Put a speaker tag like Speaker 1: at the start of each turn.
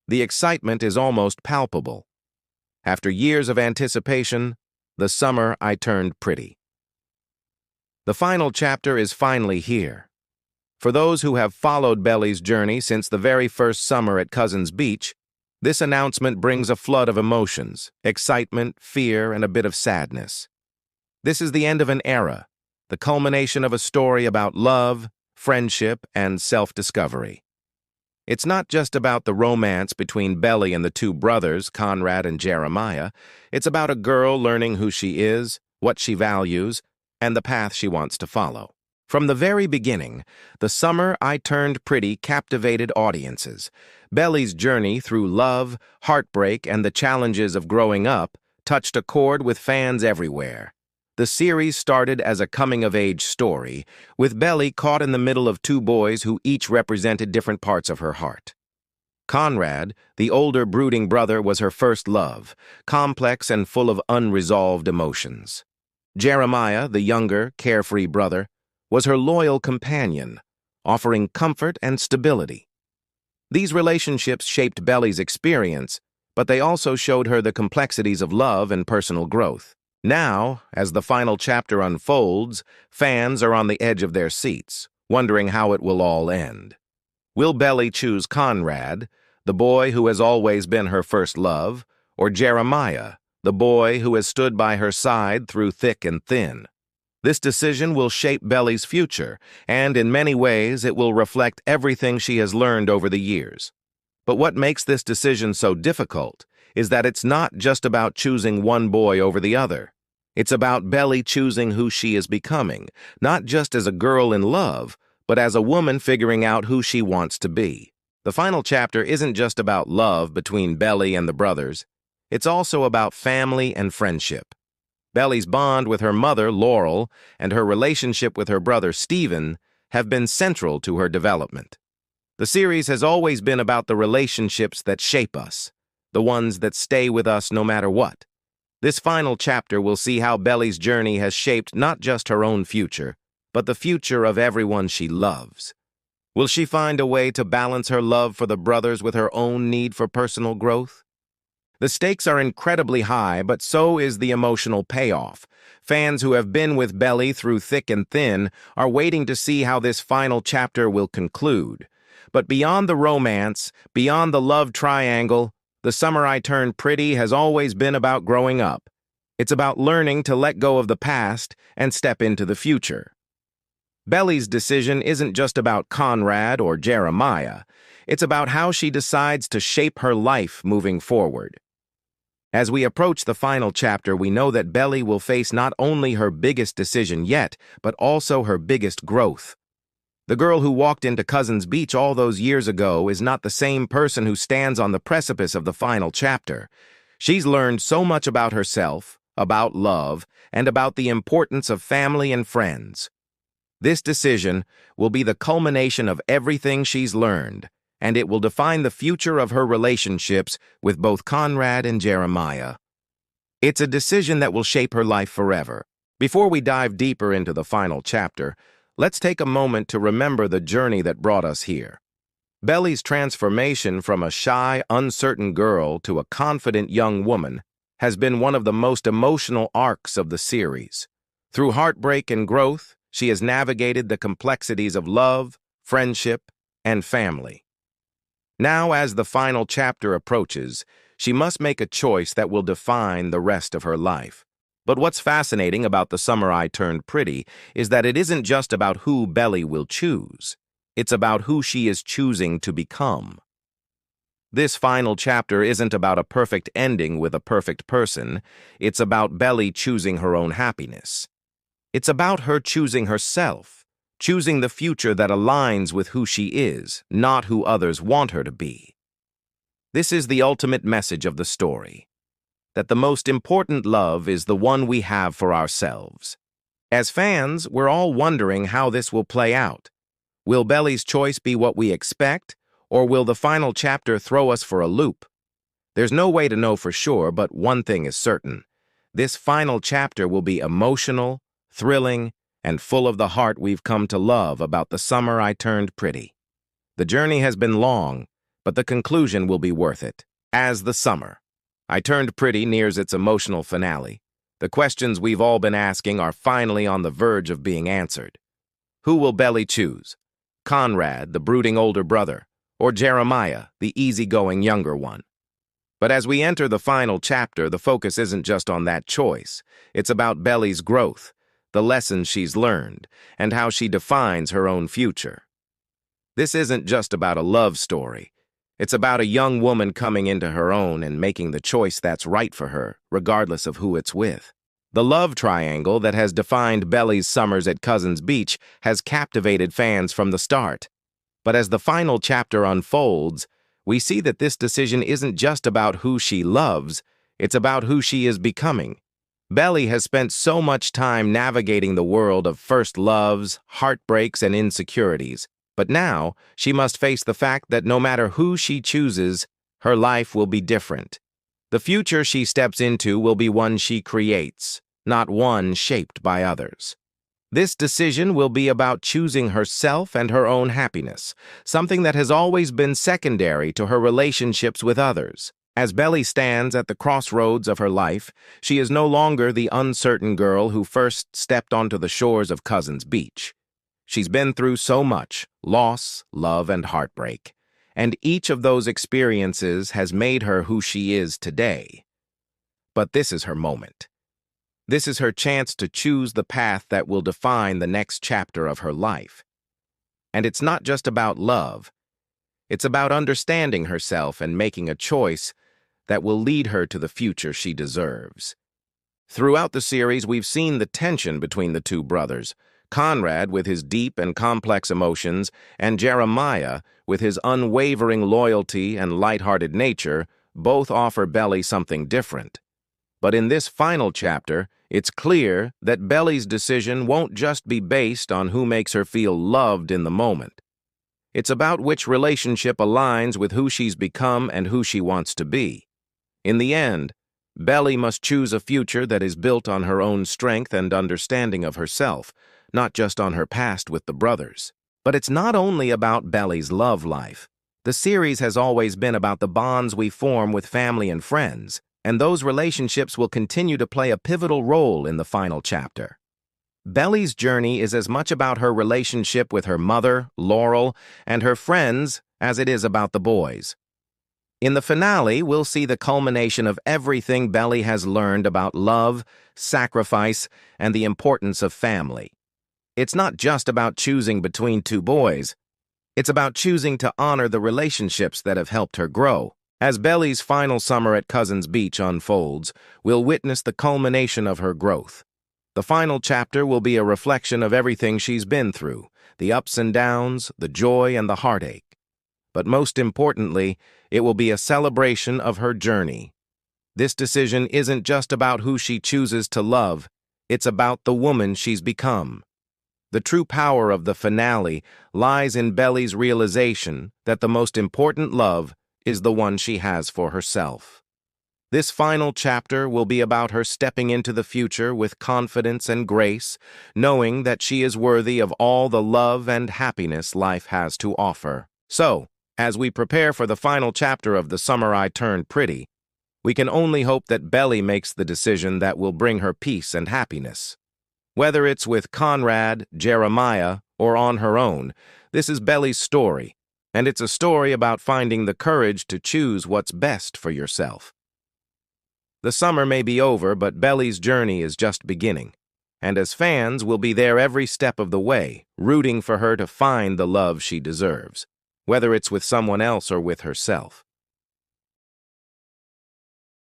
Speaker 1: The excitement is almost palpable. After years of anticipation, the summer I turned pretty. The final chapter is finally here. For those who have followed Belly's journey since the very first summer at Cousins Beach, this announcement brings a flood of emotions, excitement, fear, and a bit of sadness. This is the end of an era, the culmination of a story about love, friendship, and self-discovery. It's not just about the romance between Belly and the two brothers, Conrad and Jeremiah. It's about a girl learning who she is, what she values, and the path she wants to follow. From the very beginning, The Summer I Turned Pretty captivated audiences. Belly's journey through love, heartbreak, and the challenges of growing up touched a chord with fans everywhere. The series started as a coming-of-age story, with Belly caught in the middle of two boys who each represented different parts of her heart. Conrad, the older brooding brother, was her first love, complex and full of unresolved emotions. Jeremiah, the younger, carefree brother, was her loyal companion, offering comfort and stability. These relationships shaped Belly's experience, but they also showed her the complexities of love and personal growth. Now, as the final chapter unfolds, fans are on the edge of their seats, wondering how it will all end. Will Belly choose Conrad, the boy who has always been her first love, or Jeremiah, the boy who has stood by her side through thick and thin? This decision will shape Belly's future, and in many ways it will reflect everything she has learned over the years. But what makes this decision so difficult is that it's not just about choosing one boy over the other. It's about Belly choosing who she is becoming, not just as a girl in love, but as a woman figuring out who she wants to be. The final chapter isn't just about love between Belly and the brothers. It's also about family and friendship. Belly's bond with her mother, Laurel, and her relationship with her brother, Stephen, have been central to her development. The series has always been about the relationships that shape us, the ones that stay with us no matter what. This final chapter will see how Belly's journey has shaped not just her own future, but the future of everyone she loves. Will she find a way to balance her love for the brothers with her own need for personal growth? The stakes are incredibly high, but so is the emotional payoff. Fans who have been with Belly through thick and thin are waiting to see how this final chapter will conclude. But beyond the romance, beyond the love triangle, The Summer I Turned Pretty has always been about growing up. It's about learning to let go of the past and step into the future. Belly's decision isn't just about Conrad or Jeremiah. It's about how she decides to shape her life moving forward. As we approach the final chapter, we know that Belly will face not only her biggest decision yet, but also her biggest growth. The girl who walked into Cousins Beach all those years ago is not the same person who stands on the precipice of the final chapter. She's learned so much about herself, about love, and about the importance of family and friends. This decision will be the culmination of everything she's learned, and it will define the future of her relationships with both Conrad and Jeremiah. It's a decision that will shape her life forever. Before we dive deeper into the final chapter, let's take a moment to remember the journey that brought us here. Belly's transformation from a shy, uncertain girl to a confident young woman has been one of the most emotional arcs of the series. Through heartbreak and growth, she has navigated the complexities of love, friendship, and family. Now, as the final chapter approaches, she must make a choice that will define the rest of her life. But what's fascinating about The Summer I Turned Pretty is that it isn't just about who Belly will choose. It's about who she is choosing to become. This final chapter isn't about a perfect ending with a perfect person. It's about Belly choosing her own happiness. It's about her choosing herself, choosing the future that aligns with who she is, not who others want her to be. This is the ultimate message of the story, that the most important love is the one we have for ourselves. As fans, we're all wondering how this will play out. Will Belly's choice be what we expect, or will the final chapter throw us for a loop? There's no way to know for sure, but one thing is certain. This final chapter will be emotional, thrilling, and full of the heart we've come to love about The Summer I Turned Pretty. The journey has been long, but the conclusion will be worth it. As the summer, I Turned Pretty nears its emotional finale, the questions we've all been asking are finally on the verge of being answered. Who will Belly choose? Conrad, the brooding older brother, or Jeremiah, the easygoing younger one? But as we enter the final chapter, the focus isn't just on that choice. It's about Belly's growth, the lessons she's learned, and how she defines her own future. This isn't just about a love story. It's about a young woman coming into her own and making the choice that's right for her, regardless of who it's with. The love triangle that has defined Belly's summers at Cousins Beach has captivated fans from the start. But as the final chapter unfolds, we see that this decision isn't just about who she loves, it's about who she is becoming. Belly has spent so much time navigating the world of first loves, heartbreaks, and insecurities. But now, she must face the fact that no matter who she chooses, her life will be different. The future she steps into will be one she creates, not one shaped by others. This decision will be about choosing herself and her own happiness, something that has always been secondary to her relationships with others. As Belly stands at the crossroads of her life, she is no longer the uncertain girl who first stepped onto the shores of Cousins Beach. She's been through so much: loss, love, and heartbreak. And each of those experiences has made her who she is today. But this is her moment. This is her chance to choose the path that will define the next chapter of her life. And it's not just about love. It's about understanding herself and making a choice that will lead her to the future she deserves. Throughout the series, we've seen the tension between the two brothers. Conrad, with his deep and complex emotions, and Jeremiah, with his unwavering loyalty and lighthearted nature, both offer Belly something different. But in this final chapter, it's clear that Belly's decision won't just be based on who makes her feel loved in the moment. It's about which relationship aligns with who she's become and who she wants to be. In the end, Belly must choose a future that is built on her own strength and understanding of herself, not just on her past with the brothers. But it's not only about Belly's love life. The series has always been about the bonds we form with family and friends, and those relationships will continue to play a pivotal role in the final chapter. Belly's journey is as much about her relationship with her mother, Laurel, and her friends as it is about the boys. In the finale, we'll see the culmination of everything Belly has learned about love, sacrifice, and the importance of family. It's not just about choosing between two boys. It's about choosing to honor the relationships that have helped her grow. As Belly's final summer at Cousins Beach unfolds, we'll witness the culmination of her growth. The final chapter will be a reflection of everything she's been through, the ups and downs, the joy and the heartache. But most importantly, it will be a celebration of her journey. This decision isn't just about who she chooses to love, it's about the woman she's become. The true power of the finale lies in Belly's realization that the most important love is the one she has for herself. This final chapter will be about her stepping into the future with confidence and grace, knowing that she is worthy of all the love and happiness life has to offer. So, as we prepare for the final chapter of The Summer I Turned Pretty, we can only hope that Belly makes the decision that will bring her peace and happiness. Whether it's with Conrad, Jeremiah, or on her own, this is Belly's story, and it's a story about finding the courage to choose what's best for yourself. The summer may be over, but Belly's journey is just beginning, and as fans, we'll be there every step of the way, rooting for her to find the love she deserves, whether it's with someone else or with herself.